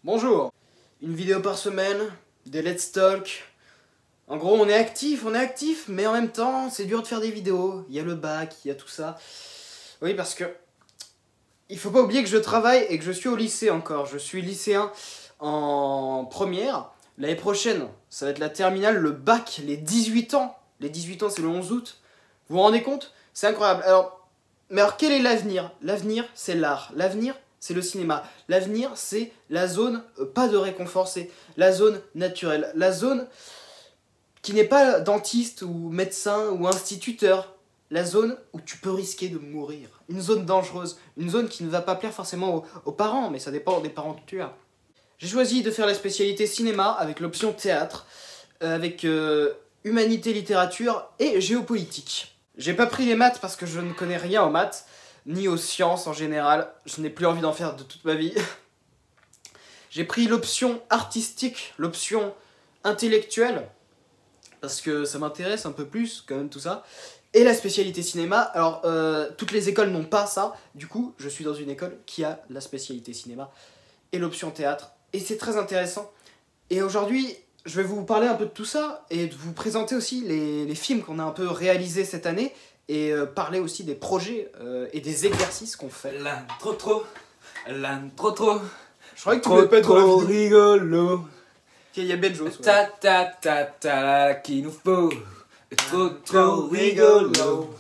Bonjour. Une vidéo par semaine, des let's talk. En gros, on est actif, mais en même temps, c'est dur de faire des vidéos. Il y a le bac, il y a tout ça. Oui, parce que il faut pas oublier que je travaille et que je suis au lycée encore. Je suis lycéen en première. L'année prochaine, ça va être la terminale, le bac, les 18 ans. Les 18 ans, c'est le 11 août. Vous vous rendez compte? C'est incroyable. Mais alors, quel est l'avenir? L'avenir, c'est l'art. L'avenir, c'est le cinéma. L'avenir, c'est la zone, pas de réconfort, c'est la zone naturelle. La zone qui n'est pas dentiste ou médecin ou instituteur. La zone où tu peux risquer de mourir. Une zone dangereuse. Une zone qui ne va pas plaire forcément aux parents, mais ça dépend des parents que tu as. J'ai choisi de faire la spécialité cinéma avec l'option théâtre, avec humanité, littérature et géopolitique. J'ai pas pris les maths parce que je ne connais rien aux maths, ni aux sciences en général. Je n'ai plus envie d'en faire de toute ma vie. J'ai pris l'option artistique, l'option intellectuelle, parce que ça m'intéresse un peu plus quand même tout ça. Et la spécialité cinéma, alors toutes les écoles n'ont pas ça, du coup je suis dans une école qui a la spécialité cinéma et l'option théâtre. Et c'est très intéressant. Et aujourd'hui, je vais vous parler un peu de tout ça et de vous présenter aussi les films qu'on a un peu réalisés cette année et parler aussi des projets et des exercices qu'on fait. L'intro. Je croyais que tu voulais pas être trop rigolo. Il y a Benjo. Ta qu'il nous faut. Trop rigolo.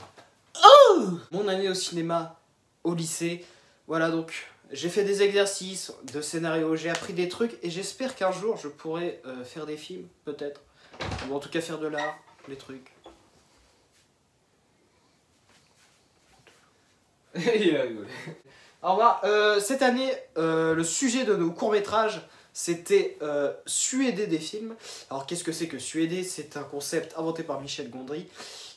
Oh, mon année au cinéma, au lycée, voilà donc. J'ai fait des exercices de scénario, j'ai appris des trucs et j'espère qu'un jour je pourrai faire des films, peut-être. Ou en tout cas faire de l'art, des trucs. Il a rigolé. Au revoir. Cette année, le sujet de nos courts-métrages, c'était suéder des films. Alors qu'est-ce que c'est que suéder? C'est un concept inventé par Michel Gondry.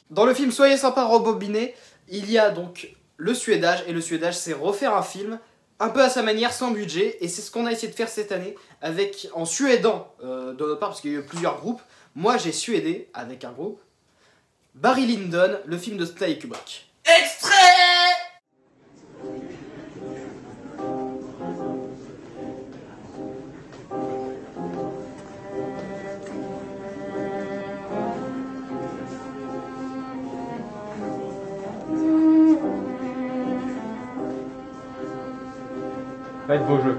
Dans le film Soyez sympa, rebobiné, il y a donc le suédage. Et le suédage, c'est refaire un film un peu à sa manière, sans budget, et c'est ce qu'on a essayé de faire cette année, en suédant de notre part, parce qu'il y a eu plusieurs groupes. Moi j'ai suédé avec un groupe, Barry Lyndon, le film de Stanley Kubrick. Extrait. Faites vos jeux.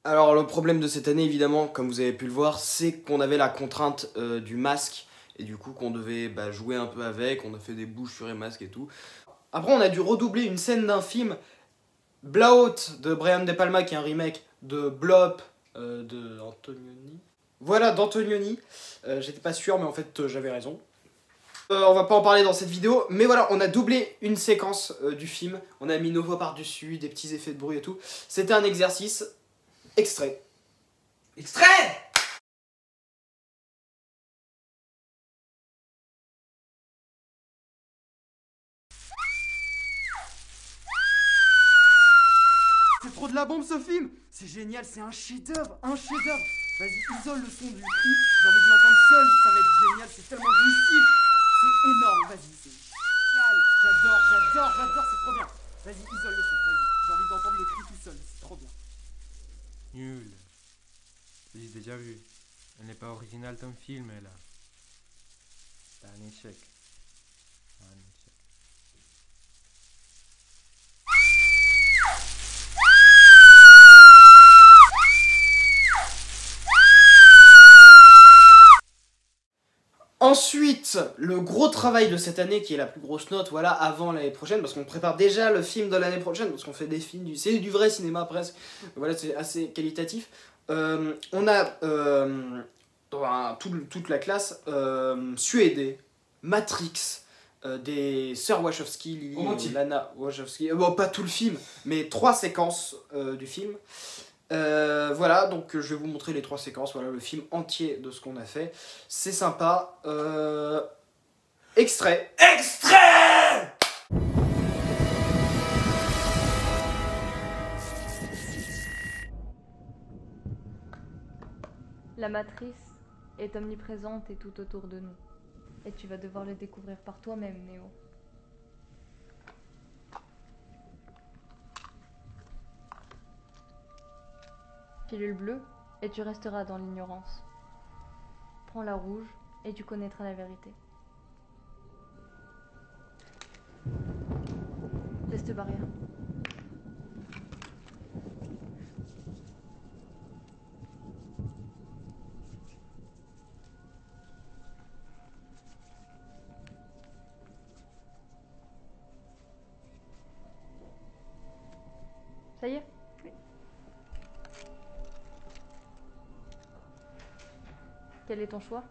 Alors le problème de cette année évidemment, comme vous avez pu le voir, c'est qu'on avait la contrainte du masque. Et du coup qu'on devait jouer un peu avec, on a fait des bouches sur les masques et tout. Après on a dû redoubler une scène d'un film, Blowout de Brian De Palma qui est un remake de Blob de Antonioni. Voilà, d'Antonioni. J'étais pas sûr mais en fait j'avais raison. On va pas en parler dans cette vidéo, mais voilà, on a doublé une séquence du film. On a mis nos voix par-dessus, des petits effets de bruit et tout. C'était un exercice. Extrait. Extrait. C'est trop de la bombe ce film. C'est génial, c'est un chef-d'œuvre, un chef-d'œuvre. Vas-y, isole le son du cri. J'ai envie de l'entendre seul, ça va être génial, c'est tellement jouissif. C'est énorme, vas-y, c'est génial. J'adore, c'est trop bien. Vas-y, isole le son, vas-y. J'ai envie d'entendre le cri tout seul, c'est trop bien. Nul. J'ai déjà vu. Elle n'est pas originale ton film, elle. C'est un échec. Un échec. Ensuite, le gros travail de cette année, qui est la plus grosse note, voilà, avant l'année prochaine, parce qu'on prépare déjà le film de l'année prochaine, parce qu'on fait des films, c'est du vrai cinéma presque, voilà, c'est assez qualitatif. On a, dans toute la classe, suédé, Matrix, des sœurs Wachowski, Lily et Lana Wachowski, bon, pas tout le film, mais 3 séquences du film. Voilà, donc je vais vous montrer les 3 séquences, voilà le film entier de ce qu'on a fait. C'est sympa. Extrait. Extrait. La matrice est omniprésente et tout autour de nous. Et tu vas devoir le découvrir par toi-même, Néo. Pilule bleue, et tu resteras dans l'ignorance. Prends la rouge, et tu connaîtras la vérité. Test barrière. Ça y est? Oui. Quel est ton choix?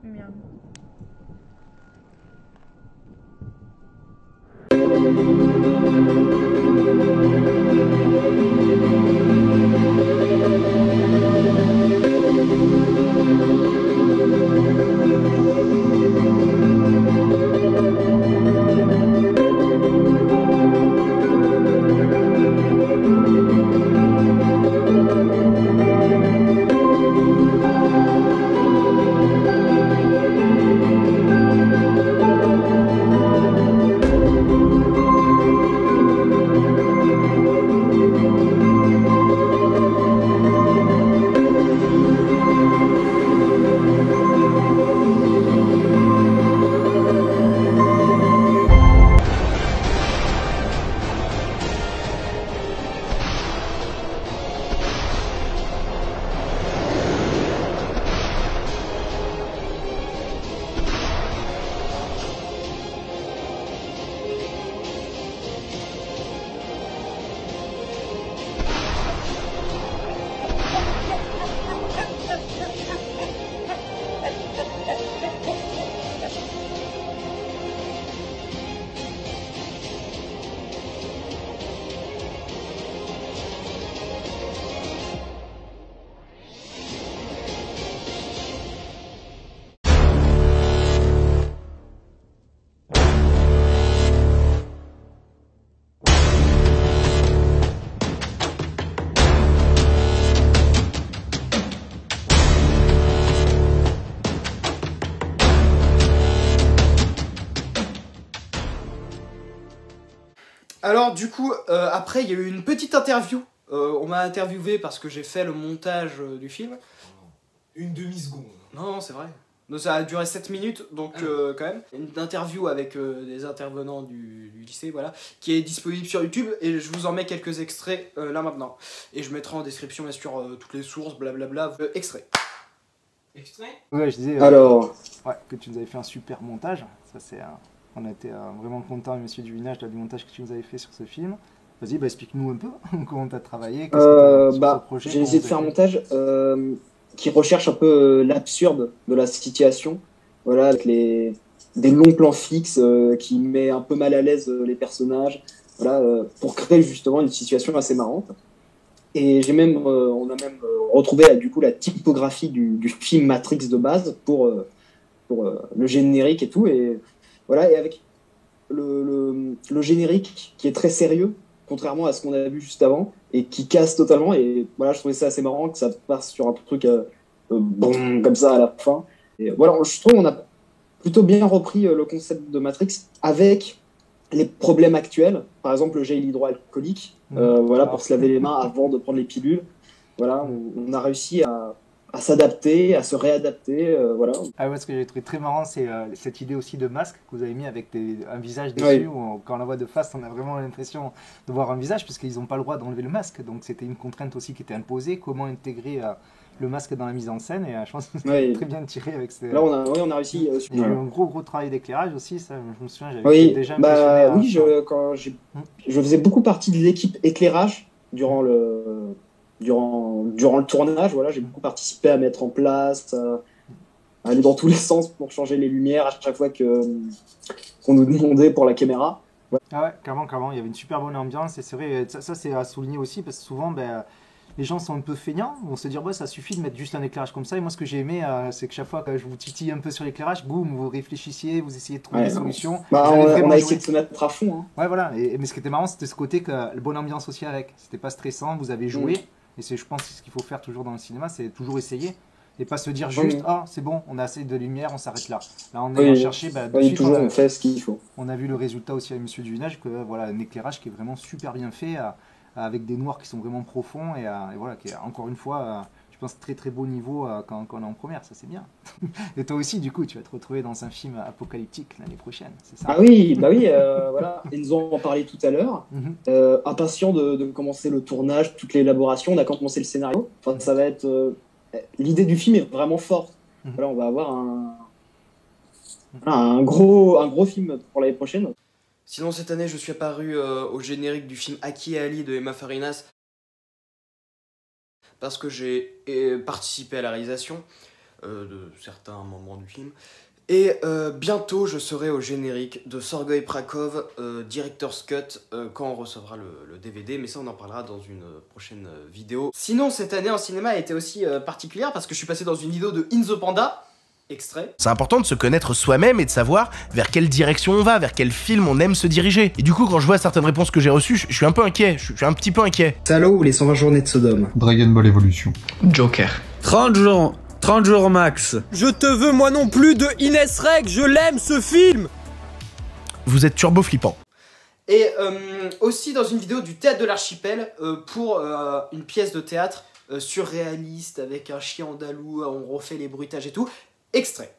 Miam. Alors du coup, après il y a eu une petite interview. On m'a interviewé parce que j'ai fait le montage du film. Une demi-seconde. Non, c'est vrai. Donc, ça a duré 7 minutes, donc quand même. Une interview avec des intervenants du lycée, voilà, qui est disponible sur YouTube, et je vous en mets quelques extraits là maintenant. Et je mettrai en description bien sûr toutes les sources, blablabla, extraits. Extrait? Ouais, je disais Alors, ouais, que tu nous avais fait un super montage. Ça, c'est, on a été vraiment content, monsieur Duvinage, du montage que tu nous avais fait sur ce film. Vas-y, bah, explique-nous un peu comment tu as travaillé. Qu'est-ce que sur ce projet, j'ai essayé de faire un montage qui recherche un peu l'absurde de la situation. Voilà, avec des longs plans fixes qui met un peu mal à l'aise les personnages. Voilà, pour créer justement une situation assez marrante. Et j'ai même, on a même retrouvé du coup la typographie du film Matrix de base pour le générique et tout. Et voilà, et avec le générique qui est très sérieux, contrairement à ce qu'on a vu juste avant, et qui casse totalement. Et voilà, je trouvais ça assez marrant que ça passe sur un truc bon comme ça à la fin. Et voilà, je trouve qu'on a plutôt bien repris le concept de Matrix avec les problèmes actuels, par exemple le gel hydroalcoolique, voilà, pour se laver les mains avant de prendre les pilules. Voilà, on a réussi à s'adapter, à se réadapter, voilà. Ah ouais, ce que j'ai trouvé très marrant, c'est cette idée aussi de masque que vous avez mis avec un visage dessus, où quand on la voit de face, on a vraiment l'impression de voir un visage, puisqu'ils n'ont pas le droit d'enlever le masque, donc c'était une contrainte aussi qui était imposée, comment intégrer le masque dans la mise en scène, et je pense que c'était très bien tiré avec ces... Là, on a réussi. Il y a eu un gros travail d'éclairage aussi, ça, je me souviens, j'avais été déjà impressionné. Oui, je faisais beaucoup partie de l'équipe éclairage durant le tournage. Voilà, j'ai beaucoup participé à mettre en place, à aller dans tous les sens pour changer les lumières à chaque fois qu'on nous demandait pour la caméra. Ouais. Ah ouais, clairement, il y avait une super bonne ambiance, et c'est vrai, ça c'est à souligner aussi, parce que souvent, les gens sont un peu feignants, vont se dire bah, ça suffit de mettre juste un éclairage comme ça. Et moi, ce que j'ai aimé, c'est que chaque fois que je vous titille un peu sur l'éclairage, boum, vous réfléchissiez, vous essayez de trouver des solutions. Bah, Vous allez on vraiment a jouer. essayé de se mettre à fond. Hein. Ouais, voilà. Mais ce qui était marrant, c'était ce côté que la bonne ambiance aussi avec. C'était pas stressant, vous avez joué. Et c'est, je pense, ce qu'il faut faire toujours dans le cinéma, c'est toujours essayer. Et pas se dire juste, ah, c'est bon, on a assez de lumière, on s'arrête là. Là, on est cherché, bah, de suite, toujours on fait ce qu'il faut. on a vu le résultat aussi avec Monsieur Duvinage, que voilà, un éclairage qui est vraiment super bien fait, avec des noirs qui sont vraiment profonds, et voilà, qui est encore une fois, je pense, très très beau niveau quand on est en première, ça c'est bien. Et toi aussi, du coup, tu vas te retrouver dans un film apocalyptique l'année prochaine, c'est ça? Ah oui, bah oui, voilà. Et nous en parlé tout à l'heure. Impatient de commencer le tournage, toute l'élaboration, on a commencé le scénario. Enfin, ça va être... L'idée du film est vraiment forte. Voilà, on va avoir un gros film pour l'année prochaine. Sinon, cette année, je suis apparu au générique du film Aki et Ali de Emma Farinas parce que j'ai participé à la réalisation de certains moments du film. Et bientôt, je serai au générique de Sergei Prakov, Director's Cut, quand on recevra le DVD, mais ça on en parlera dans une prochaine vidéo. Sinon, cette année en cinéma a été aussi particulière parce que je suis passé dans une vidéo de In the Panda, extrait. C'est important de se connaître soi-même et de savoir vers quelle direction on va, vers quel film on aime se diriger. Et du coup, quand je vois certaines réponses que j'ai reçues, je suis un peu inquiet, je suis un petit peu inquiet. Salaud ou les 120 journées de Sodome. Dragon Ball Evolution. Joker. 30 jours max. Je te veux moi non plus de Inès Reg, je l'aime ce film. Vous êtes turbo flippant. Et aussi dans une vidéo du Théâtre de l'Archipel pour une pièce de théâtre surréaliste avec un chien andalou, on refait les bruitages et tout. Extrait.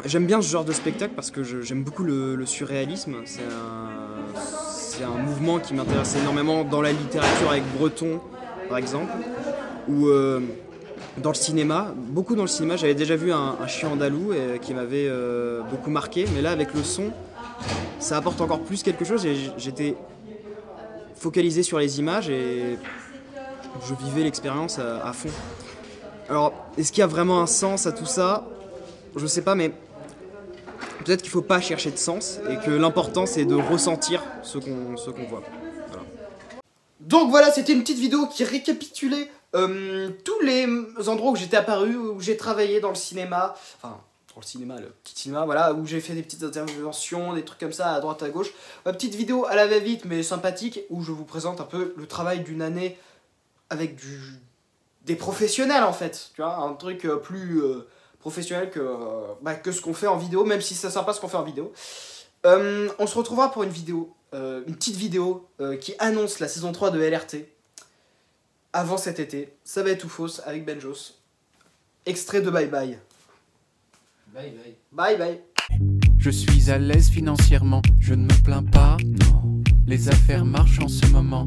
J'aime bien ce genre de spectacle parce que j'aime beaucoup le surréalisme. C'est un mouvement qui m'intéresse énormément dans la littérature avec Breton, par exemple, ou dans le cinéma. Beaucoup dans le cinéma, j'avais déjà vu un chien andalou qui m'avait beaucoup marqué, mais là avec le son, ça apporte encore plus quelque chose et j'étais focalisé sur les images et je vivais l'expérience à fond. Alors, est-ce qu'il y a vraiment un sens à tout ça? Je sais pas, mais peut-être qu'il faut pas chercher de sens et que l'important c'est de ressentir ce qu'on voit. Voilà. Donc voilà, c'était une petite vidéo qui récapitulait tous les endroits où j'étais apparu, où j'ai travaillé dans le cinéma, enfin dans le cinéma, le petit cinéma, voilà, où j'ai fait des petites interventions, des trucs comme ça à droite à gauche. Une petite vidéo à la va-vite mais sympathique où je vous présente un peu le travail d'une année avec des professionnels en fait, tu vois, un truc plus professionnel que ce qu'on fait en vidéo, même si c'est sympa ce qu'on fait en vidéo. On se retrouvera pour une vidéo, une petite vidéo qui annonce la saison 3 de LRT avant cet été. Ça va être tout fausse avec Benjos. Extrait de Bye Bye. Bye bye. Bye Bye. Je suis à l'aise financièrement, je ne me plains pas, non. Les affaires marchent en ce moment.